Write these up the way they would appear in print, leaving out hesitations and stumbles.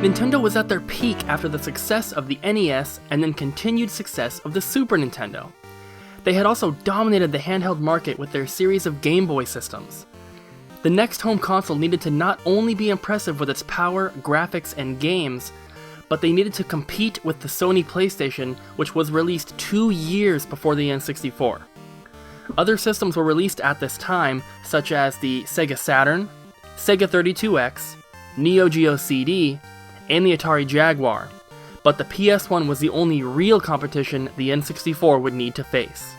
Nintendo was at their peak after the success of the NES and then continued success of the Super Nintendo. They had also dominated the handheld market with their series of Game Boy systems. The next home console needed to not only be impressive with its power, graphics, and games, but they needed to compete with the Sony PlayStation, which was released 2 years before the N64. Other systems were released at this time, such as the Sega Saturn, Sega 32X, Neo Geo CD, and the Atari Jaguar, but the PS1 was the only real competition the N64 would need to face.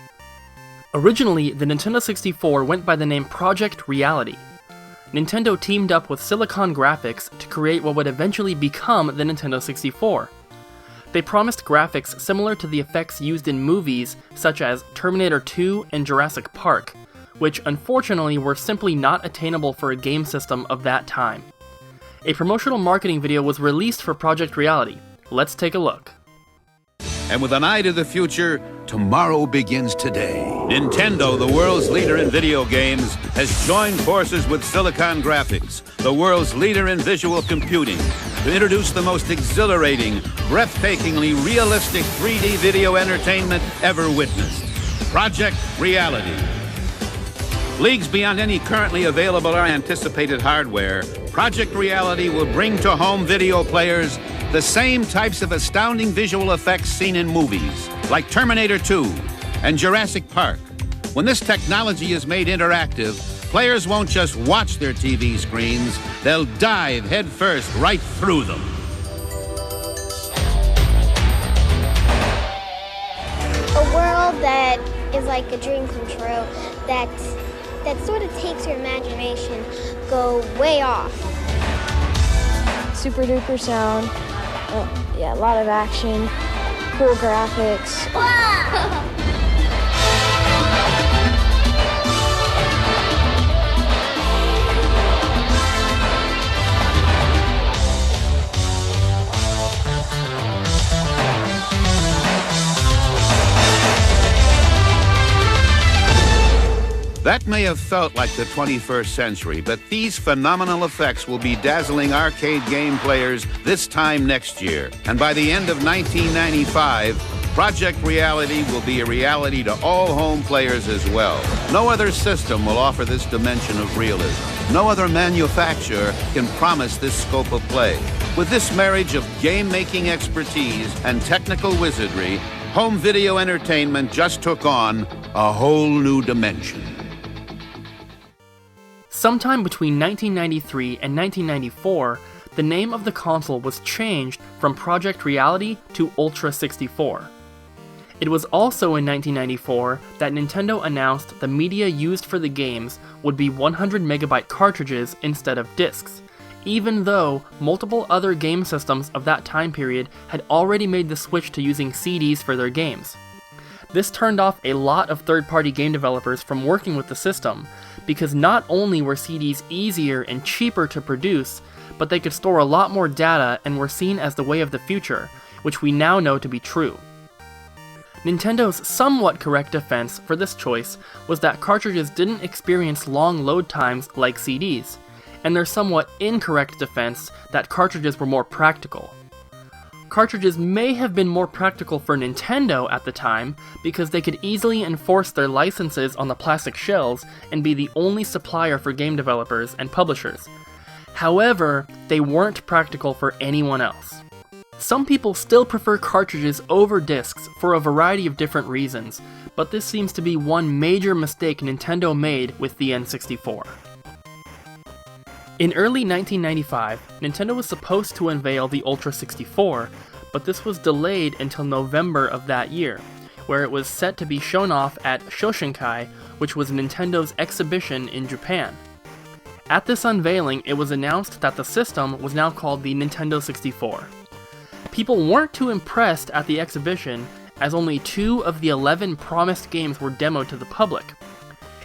Originally, the Nintendo 64 went by the name Project Reality. Nintendo teamed up with Silicon Graphics to create what would eventually become the Nintendo 64. They promised graphics similar to the effects used in movies such as Terminator 2 and Jurassic Park, which unfortunately were simply not attainable for a game system of that time. A promotional marketing video was released for Project Reality. Let's take a look. And with an eye to the future, tomorrow begins today. Nintendo, the world's leader in video games, has joined forces with Silicon Graphics, the world's leader in visual computing, to introduce the most exhilarating, breathtakingly realistic 3D video entertainment ever witnessed. Project Reality. Leagues beyond any currently available or anticipated hardware, Project Reality will bring to home video players the same types of astounding visual effects seen in movies, like Terminator 2 and Jurassic Park. When this technology is made interactive, players won't just watch their TV screens, they'll dive headfirst right through them. A world that is like a dream come true, that sort of takes your imagination, go way off. Super duper sound, yeah, a lot of action, cool graphics. Wow! That may have felt like the 21st century, but these phenomenal effects will be dazzling arcade game players this time next year. And by the end of 1995, Project Reality will be a reality to all home players as well. No other system will offer this dimension of realism. No other manufacturer can promise this scope of play. With this marriage of game-making expertise and technical wizardry, home video entertainment just took on a whole new dimension. Sometime between 1993 and 1994, the name of the console was changed from Project Reality to Ultra 64. It was also in 1994 that Nintendo announced the media used for the games would be 100 megabyte cartridges instead of discs, even though multiple other game systems of that time period had already made the switch to using CDs for their games. This turned off a lot of third-party game developers from working with the system, because not only were CDs easier and cheaper to produce, but they could store a lot more data and were seen as the way of the future, which we now know to be true. Nintendo's somewhat correct defense for this choice was that cartridges didn't experience long load times like CDs, and their somewhat incorrect defense that cartridges were more practical. Cartridges may have been more practical for Nintendo at the time because they could easily enforce their licenses on the plastic shells and be the only supplier for game developers and publishers. However, they weren't practical for anyone else. Some people still prefer cartridges over discs for a variety of different reasons, but this seems to be one major mistake Nintendo made with the N64. In early 1995, Nintendo was supposed to unveil the Ultra 64, but this was delayed until November of that year, where it was set to be shown off at Shoshinkai, which was Nintendo's exhibition in Japan. At this unveiling, it was announced that the system was now called the Nintendo 64. People weren't too impressed at the exhibition, as only 2 of the 11 promised games were demoed to the public.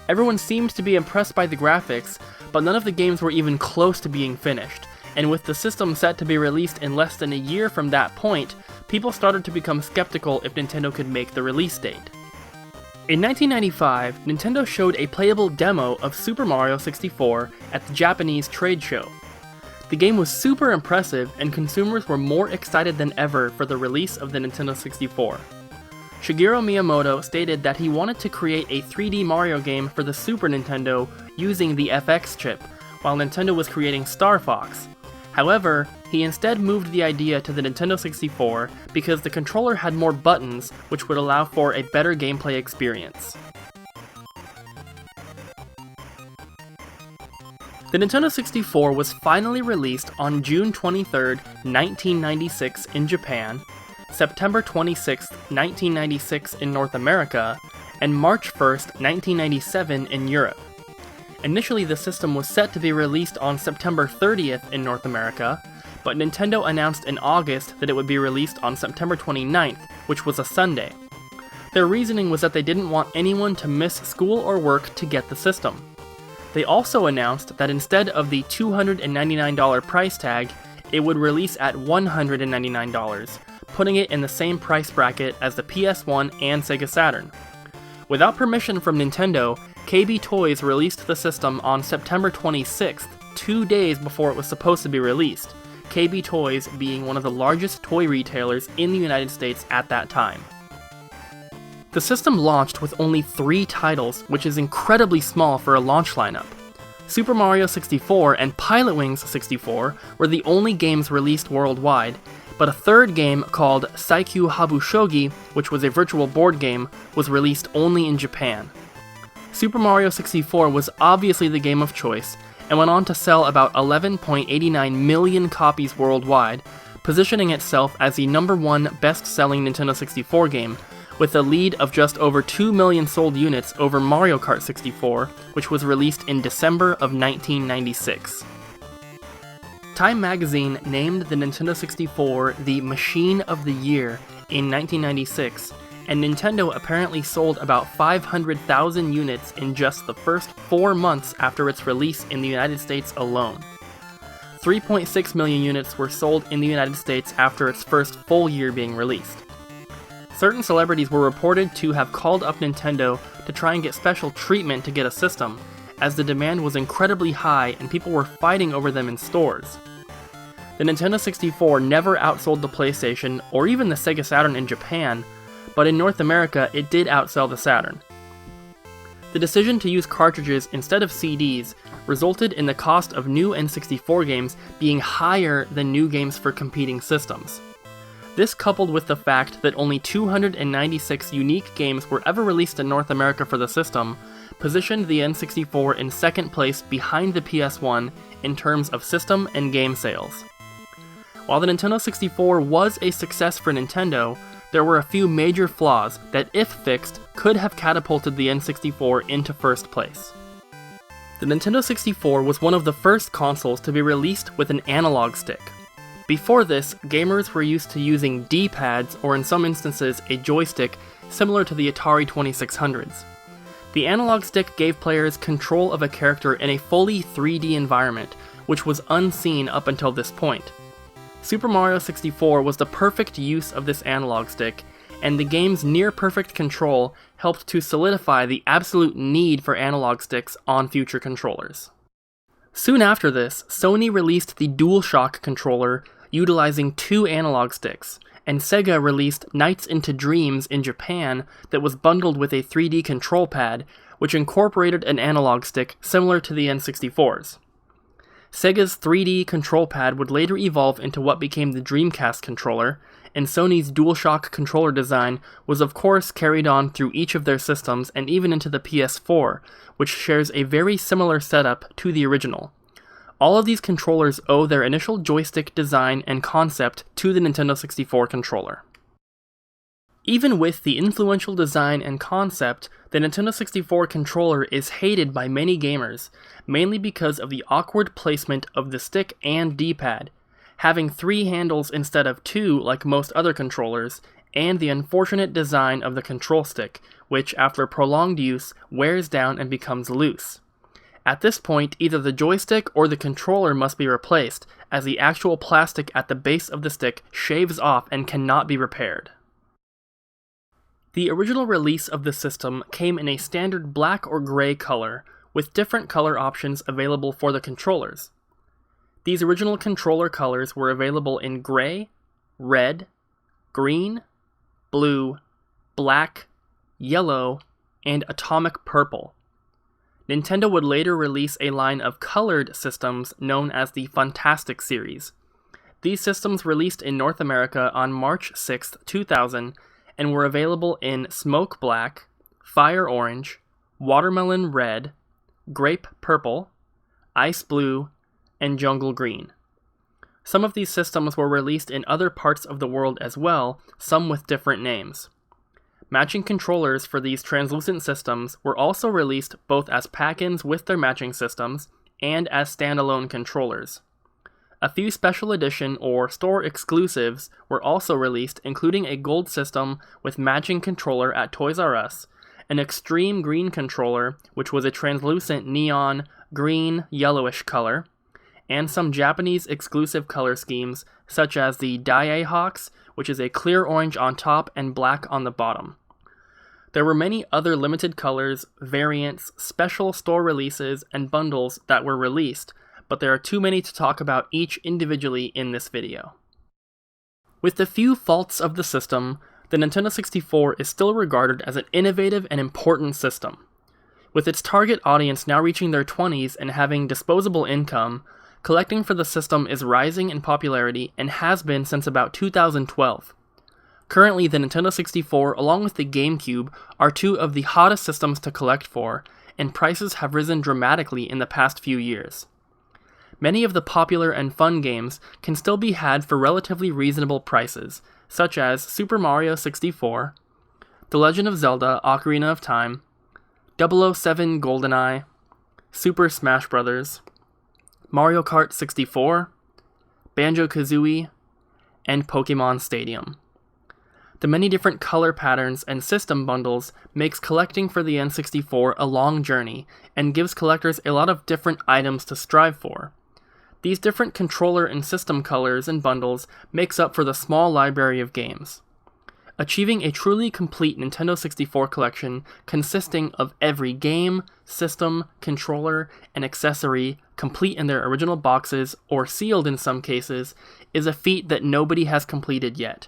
Everyone seemed to be impressed by the graphics, but none of the games were even close to being finished, and with the system set to be released in less than a year from that point, people started to become skeptical if Nintendo could make the release date. In 1995, Nintendo showed a playable demo of Super Mario 64 at the Japanese trade show. The game was super impressive, and consumers were more excited than ever for the release of the Nintendo 64. Shigeru Miyamoto stated that he wanted to create a 3D Mario game for the Super Nintendo using the FX chip, while Nintendo was creating Star Fox. However, he instead moved the idea to the Nintendo 64 because the controller had more buttons, which would allow for a better gameplay experience. The Nintendo 64 was finally released on June 23, 1996 in Japan, September 26, 1996 in North America, and March 1, 1997 in Europe. Initially, the system was set to be released on September 30th in North America, but Nintendo announced in August that it would be released on September 29th, which was a Sunday. Their reasoning was that they didn't want anyone to miss school or work to get the system. They also announced that instead of the $299 price tag, it would release at $199, putting it in the same price bracket as the PS1 and Sega Saturn. Without permission from Nintendo, KB Toys released the system on September 26th, 2 days before it was supposed to be released, KB Toys being one of the largest toy retailers in the United States at that time. The system launched with only 3 titles, which is incredibly small for a launch lineup. Super Mario 64 and Pilotwings 64 were the only games released worldwide, but a third game called Saikyu Habu Shogi, which was a virtual board game, was released only in Japan. Super Mario 64 was obviously the game of choice, and went on to sell about 11.89 million copies worldwide, positioning itself as the #1 best-selling Nintendo 64 game, with a lead of just over 2 million sold units over Mario Kart 64, which was released in December of 1996. Time magazine named the Nintendo 64 the Machine of the Year in 1996, and Nintendo apparently sold about 500,000 units in just the first 4 months after its release in the United States alone. 3.6 million units were sold in the United States after its first full year being released. Certain celebrities were reported to have called up Nintendo to try and get special treatment to get a system, as the demand was incredibly high and people were fighting over them in stores. The Nintendo 64 never outsold the PlayStation or even the Sega Saturn in Japan, but in North America it did outsell the Saturn. The decision to use cartridges instead of CDs resulted in the cost of new N64 games being higher than new games for competing systems. This, coupled with the fact that only 296 unique games were ever released in North America for the system, positioned the N64 in second place behind the PS1 in terms of system and game sales. While the Nintendo 64 was a success for Nintendo, there were a few major flaws that, if fixed, could have catapulted the N64 into first place. The Nintendo 64 was one of the first consoles to be released with an analog stick. Before this, gamers were used to using D-pads, or in some instances a joystick, similar to the Atari 2600s. The analog stick gave players control of a character in a fully 3D environment, which was unseen up until this point. Super Mario 64 was the perfect use of this analog stick, and the game's near-perfect control helped to solidify the absolute need for analog sticks on future controllers. Soon after this, Sony released the DualShock controller utilizing 2 analog sticks, and Sega released Nights into Dreams in Japan that was bundled with a 3D control pad, which incorporated an analog stick similar to the N64's. Sega's 3D control pad would later evolve into what became the Dreamcast controller, and Sony's DualShock controller design was of course carried on through each of their systems and even into the PS4, which shares a very similar setup to the original. All of these controllers owe their initial joystick design and concept to the Nintendo 64 controller. Even with the influential design and concept, the Nintendo 64 controller is hated by many gamers, mainly because of the awkward placement of the stick and D-pad, having 3 handles instead of 2 like most other controllers, and the unfortunate design of the control stick, which after prolonged use wears down and becomes loose. At this point, either the joystick or the controller must be replaced, as the actual plastic at the base of the stick shaves off and cannot be repaired. The original release of the system came in a standard black or gray color, with different color options available for the controllers. These original controller colors were available in gray, red, green, blue, black, yellow, and atomic purple. Nintendo would later release a line of colored systems known as the Fantastic series. These systems released in North America on March 6, 2000, and were available in Smoke Black, Fire Orange, Watermelon Red, Grape Purple, Ice Blue, and Jungle Green. Some of these systems were released in other parts of the world as well, some with different names. Matching controllers for these translucent systems were also released both as pack-ins with their matching systems and as standalone controllers. A few special edition or store exclusives were also released, including a gold system with matching controller at Toys R Us, an extreme green controller, which was a translucent neon green yellowish color, and some Japanese exclusive color schemes such as the Daiei Hawks, which is a clear orange on top and black on the bottom. There were many other limited colors, variants, special store releases, and bundles that were released, but there are too many to talk about each individually in this video. With the few faults of the system, the Nintendo 64 is still regarded as an innovative and important system. With its target audience now reaching their 20s and having disposable income, collecting for the system is rising in popularity and has been since about 2012. Currently, the Nintendo 64 along with the GameCube are two of the hottest systems to collect for, and prices have risen dramatically in the past few years. Many of the popular and fun games can still be had for relatively reasonable prices, such as Super Mario 64, The Legend of Zelda Ocarina of Time, 007 GoldenEye, Super Smash Bros., Mario Kart 64, Banjo-Kazooie, and Pokemon Stadium. The many different color patterns and system bundles makes collecting for the N64 a long journey and gives collectors a lot of different items to strive for. These different controller and system colors and bundles makes up for the small library of games. Achieving a truly complete Nintendo 64 collection consisting of every game, system, controller, and accessory complete in their original boxes or sealed in some cases is a feat that nobody has completed yet.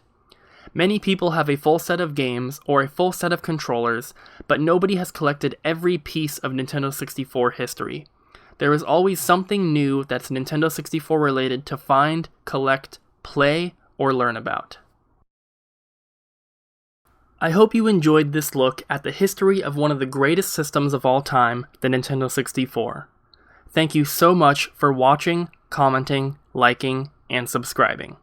Many people have a full set of games or a full set of controllers, but nobody has collected every piece of Nintendo 64 history. There is always something new that's Nintendo 64 related to find, collect, play, or learn about. I hope you enjoyed this look at the history of one of the greatest systems of all time, the Nintendo 64. Thank you so much for watching, commenting, liking, and subscribing.